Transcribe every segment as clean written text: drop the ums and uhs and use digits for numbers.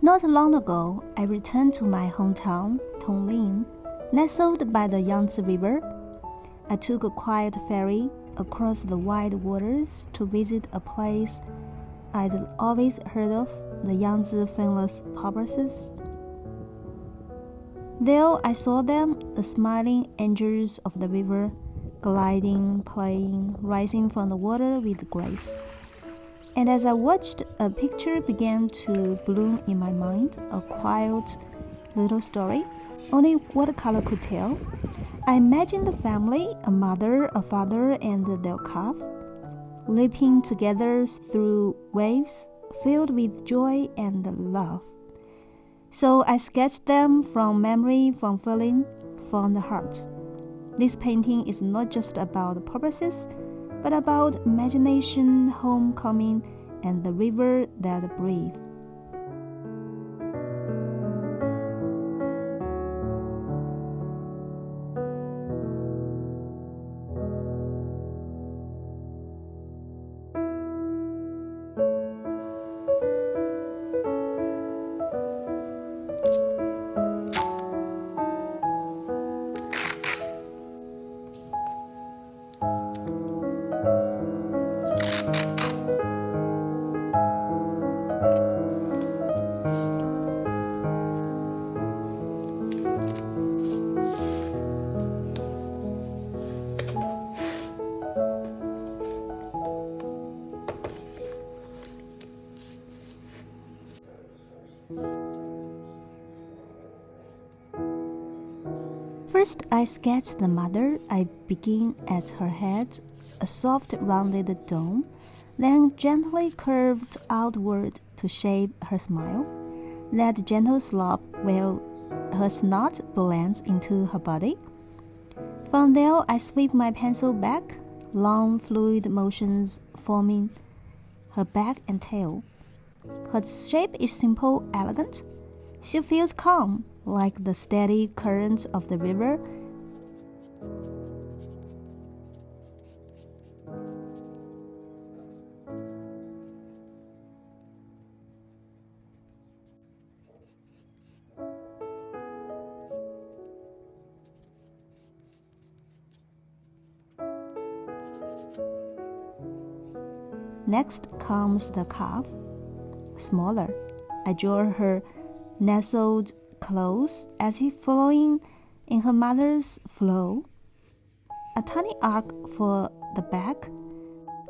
Not long ago, I returned to my hometown, Tongling, nestled by the Yangtze River. I took a quiet ferry across the wide waters to visit a place I'd always heard of, the Yangtze Finless Porpoises. There I saw them, the smiling angels of the river, gliding, playing, rising from the water with grace. And as I watched, a picture began to bloom in my mind, a quiet little story only watercolor could tell. I imagined a family, a mother, a father, and their calf, leaping together through waves filled with joy and love. So I sketched them from memory, from feeling, from the heart. This painting is not just about the purposes, but about imagination, homecoming, and the river that breathes. First, I sketch the mother. I begin at her head, a soft rounded dome, then gently curved outward to shape her smile. That gentle slope where her snout blends into her body. From there, I sweep my pencil back, long fluid motions forming her back and tail. Her shape is simple, elegant. She feels calm, like the steady current of the river. Next comes the calf, smaller. I draw her nestled close as if following in her mother's flow. A tiny arc for the back,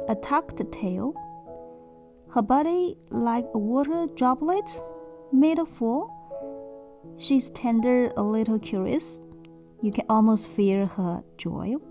a tucked tail. Her body like a water droplet made of fall. She's tender, a little curious. You can almost feel her joy.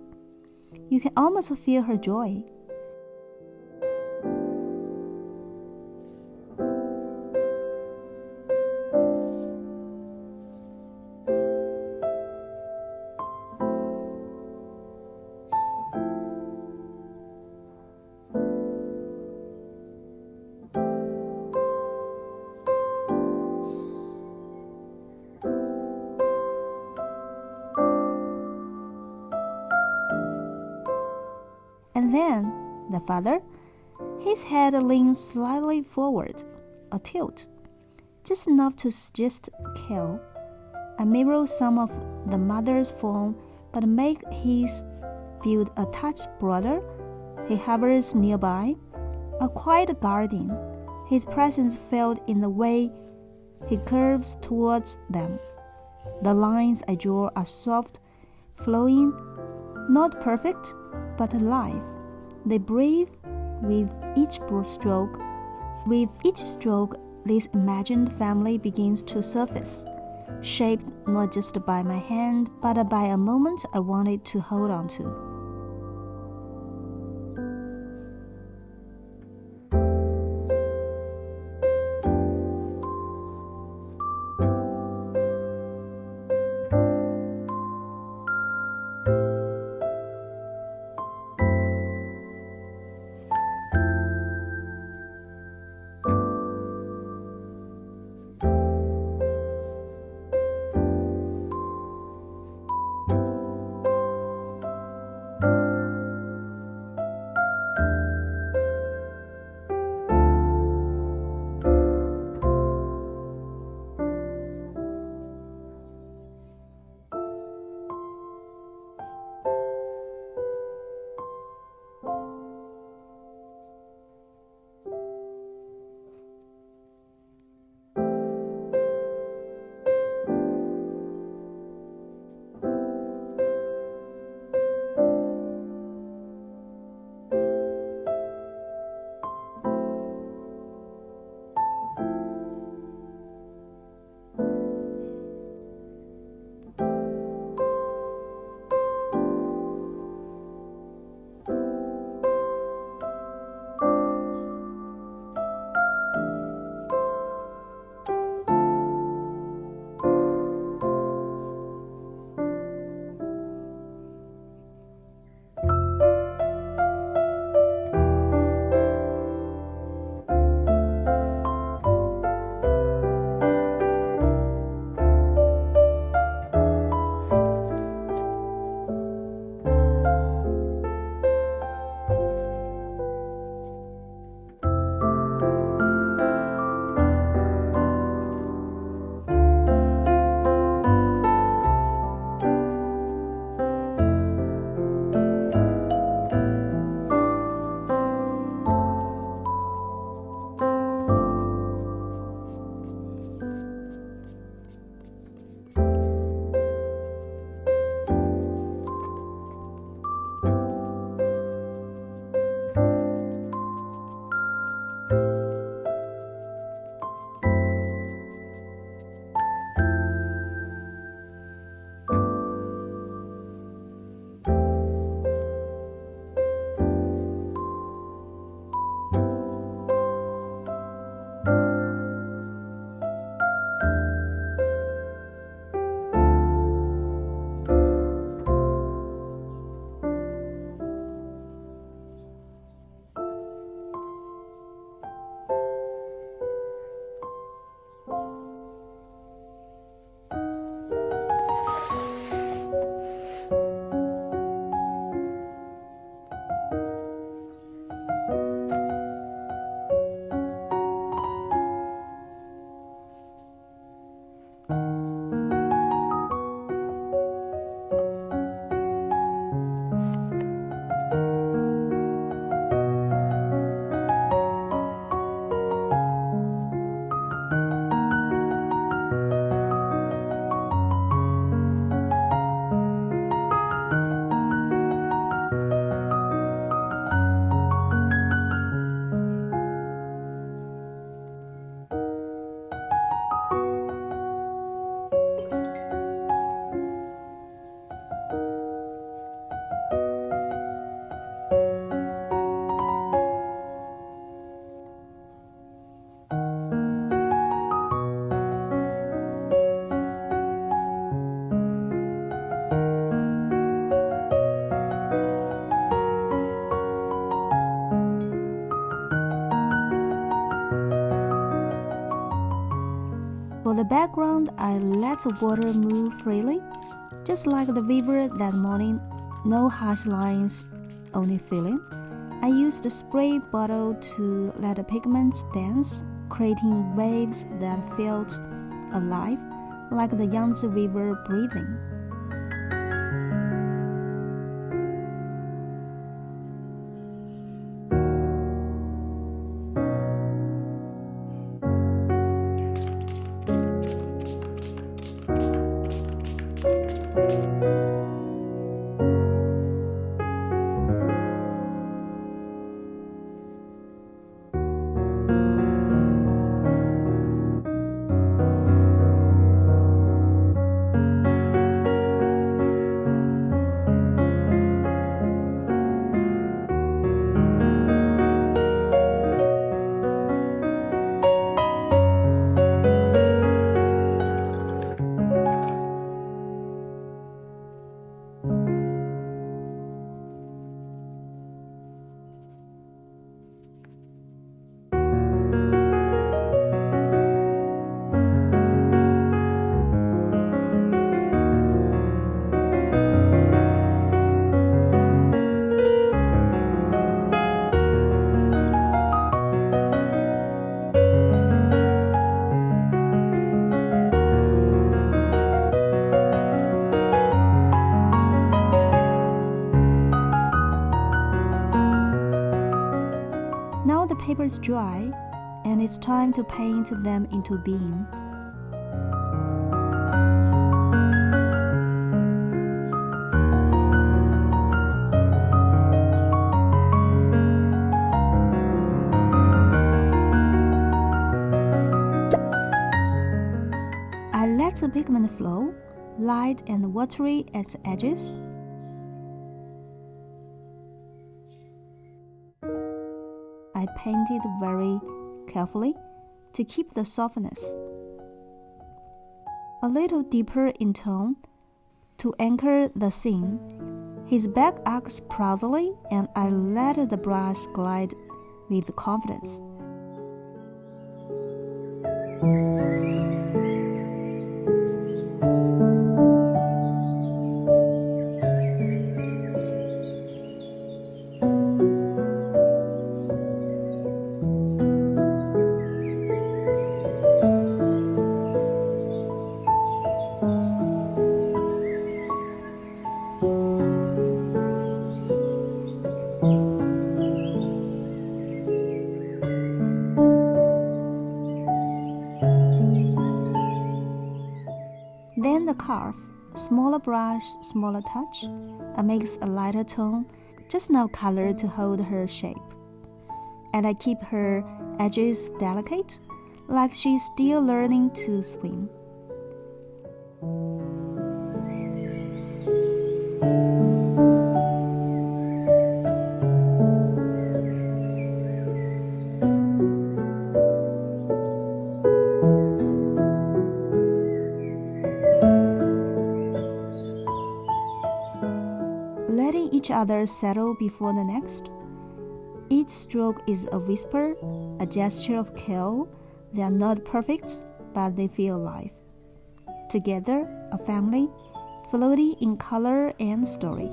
And then the father, his head leans slightly forward, a tilt, just enough to suggest care. I mirror some of the mother's form, but make his build a touch broader. He hovers nearby, a quiet guardian. His presence felt in the way he curves towards them. The lines I draw are soft, flowing, not perfect, but alive. They breathe with each stroke. With each stroke, this imagined family begins to surface, shaped not just by my hand, but by a moment I wanted to hold on to. the background, I let the water move freely, just like the river that morning. No harsh lines, only feeling. I used the spray bottle to let the pigments dance, creating waves that felt alive, like the Yangtze River breathing. Now the paper is dry, and it's time to paint them into being. I let the pigment flow, light and watery at the edges. I painted very carefully to keep the softness. A little deeper in tone to anchor the scene. His back arcs proudly, and I let the brush glide with confidence. Then the calf, smaller brush, smaller touch, makes a lighter tone, just enough color to hold her shape. And I keep her edges delicate, like she's still learning to swim. Letting each other settle before the next. Each stroke is a whisper, a gesture of care. They are not perfect, but they feel alive. Together, a family, floating in color and story.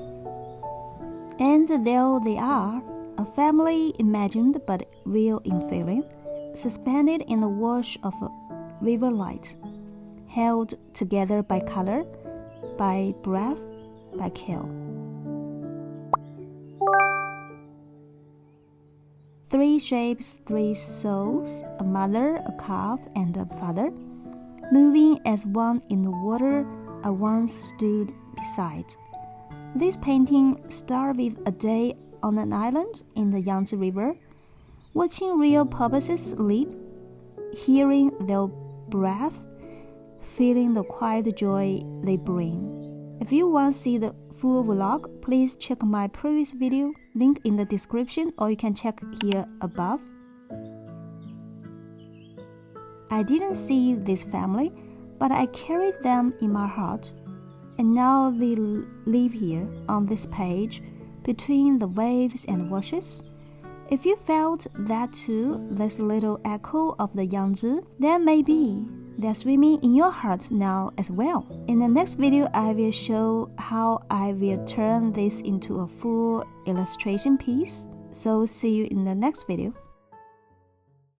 And there they are, a family imagined but real in feeling, suspended in the wash of river light, held together by color, by breath, by care. 3 shapes, 3 souls, a mother, a calf, and a father, moving as one in the water I once stood beside. This painting started with a day on an island in the Yangtze River, watching real porpoises leap, hearing their breath, feeling the quiet joy they bring. If you want to see the full vlog, please check my previous video, link in the description, or you can check here above. I didn't see this family, but I carried them in my heart, and now they live here on this page, between the waves and washes, If you felt that too, this little echo of the Yangtze, then maybe they're swimming in your heart now as well. In the next video, I will show how I will turn this into a full illustration piece. So see you in the next video.